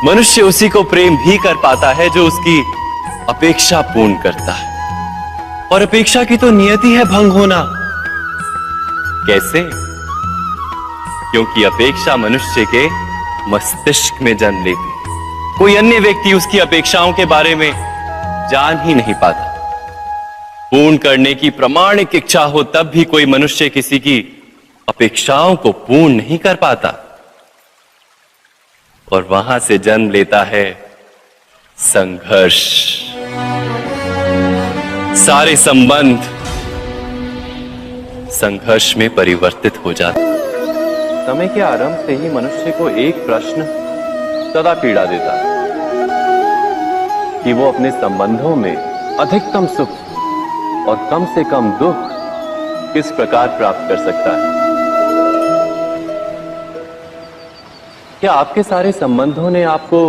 मनुष्य उसी को प्रेम भी कर पाता है जो उसकी अपेक्षा पूर्ण करता है। और अपेक्षा की तो नियति है भंग होना। कैसे? क्योंकि अपेक्षा मनुष्य के मस्तिष्क में जन्म लेती है। कोई अन्य व्यक्ति उसकी अपेक्षाओं के बारे में जान ही नहीं पाता। पूर्ण करने की प्रामाणिक इच्छा हो तब भी कोई मनुष्य किसी की अपेक्षाओं को पूर्ण नहीं कर पाता। और वहां से जन्म लेता है संघर्ष। सारे संबंध संघर्ष में परिवर्तित हो जाते। समय के आरंभ से ही मनुष्य को एक प्रश्न सदा पीड़ा देता है कि वो अपने संबंधों में अधिकतम सुख और कम से कम दुख किस प्रकार प्राप्त कर सकता है। क्या आपके सारे संबंधों ने आपको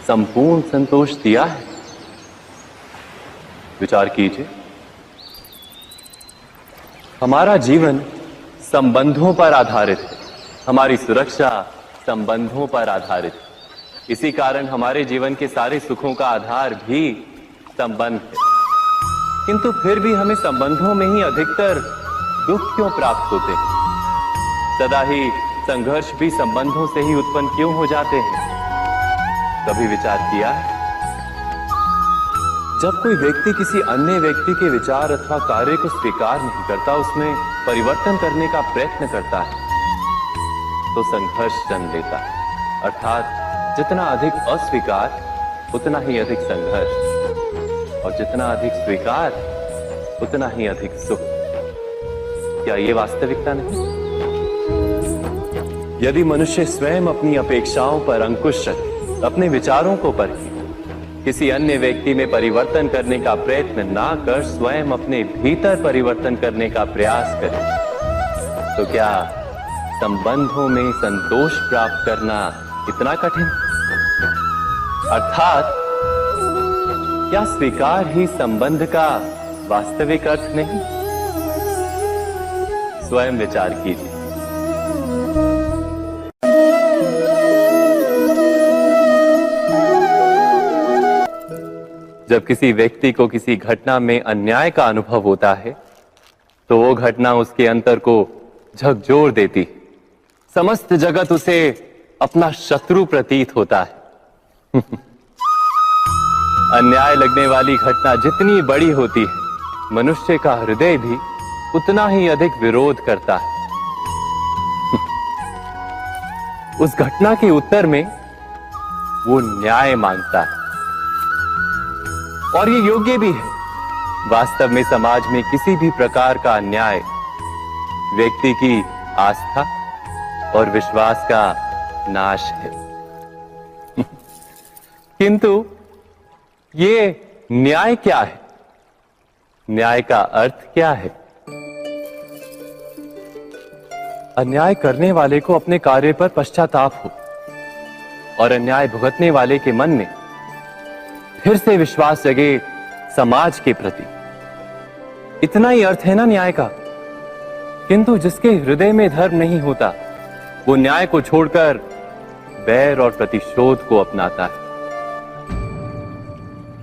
संपूर्ण संतोष दिया है? विचार कीजिए। हमारा जीवन संबंधों पर आधारित है। हमारी सुरक्षा संबंधों पर आधारित है। इसी कारण हमारे जीवन के सारे सुखों का आधार भी संबंध है। किंतु फिर भी हमें संबंधों में ही अधिकतर दुख क्यों प्राप्त होते हैं? सदा ही संघर्ष भी संबंधों से ही उत्पन्न क्यों हो जाते हैं? कभी विचार किया है? जब कोई व्यक्ति किसी अन्य व्यक्ति के विचार अथवा कार्य को स्वीकार नहीं करता, उसमें परिवर्तन करने का प्रयत्न करता है, तो संघर्ष जन्म लेता है। अर्थात जितना अधिक अस्वीकार उतना ही अधिक संघर्ष, और जितना अधिक स्वीकार उतना ही अधिक सुख। क्या ये वास्तविकता नहीं? यदि मनुष्य स्वयं अपनी अपेक्षाओं पर अंकुश रखे, अपने विचारों को परखे, किसी अन्य व्यक्ति में परिवर्तन करने का प्रयत्न ना कर स्वयं अपने भीतर परिवर्तन करने का प्रयास करे, तो क्या संबंधों में संतोष प्राप्त करना इतना कठिन? अर्थात क्या स्वीकार ही संबंध का वास्तविक अर्थ नहीं? स्वयं विचार कीजिए। जब किसी व्यक्ति को किसी घटना में अन्याय का अनुभव होता है, तो वो घटना उसके अंतर को झकझोर देती। समस्त जगत उसे अपना शत्रु प्रतीत होता है। अन्याय लगने वाली घटना जितनी बड़ी होती है, मनुष्य का हृदय भी उतना ही अधिक विरोध करता है। उस घटना के उत्तर में वो न्याय मांगता है, और ये योग्य भी है। वास्तव में समाज में किसी भी प्रकार का अन्याय व्यक्ति की आस्था और विश्वास का नाश है। किंतु ये न्याय क्या है? न्याय का अर्थ क्या है? अन्याय करने वाले को अपने कार्य पर पश्चाताप हो, और अन्याय भुगतने वाले के मन में फिर से विश्वास जगे समाज के प्रति। इतना ही अर्थ है ना न्याय का। किंतु जिसके हृदय में धर्म नहीं होता, वो न्याय को छोड़कर बैर और प्रतिशोध को अपनाता है।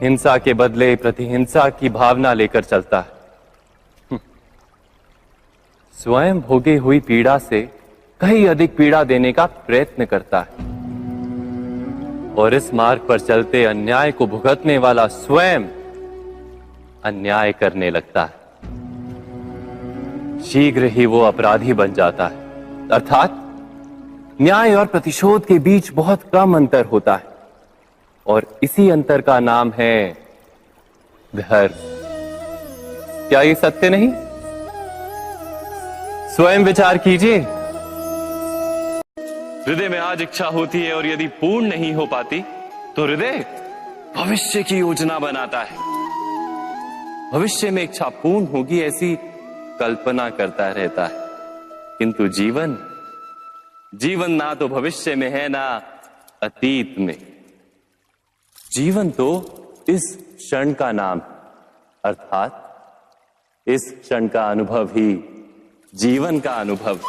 हिंसा के बदले प्रतिहिंसा की भावना लेकर चलता है। स्वयं भोगी हुई पीड़ा से कहीं अधिक पीड़ा देने का प्रयत्न करता है, और इस मार्ग पर चलते अन्याय को भुगतने वाला स्वयं अन्याय करने लगता है। शीघ्र ही वो अपराधी बन जाता है। अर्थात न्याय और प्रतिशोध के बीच बहुत कम अंतर होता है, और इसी अंतर का नाम है धर्म। क्या ये सत्य नहीं? स्वयं विचार कीजिए। हृदय में आज इच्छा होती है, और यदि पूर्ण नहीं हो पाती तो हृदय भविष्य की योजना बनाता है। भविष्य में इच्छा पूर्ण होगी ऐसी कल्पना करता रहता है। किंतु जीवन ना तो भविष्य में है ना अतीत में। जीवन तो इस क्षण का नाम, अर्थात इस क्षण का अनुभव ही जीवन का अनुभव।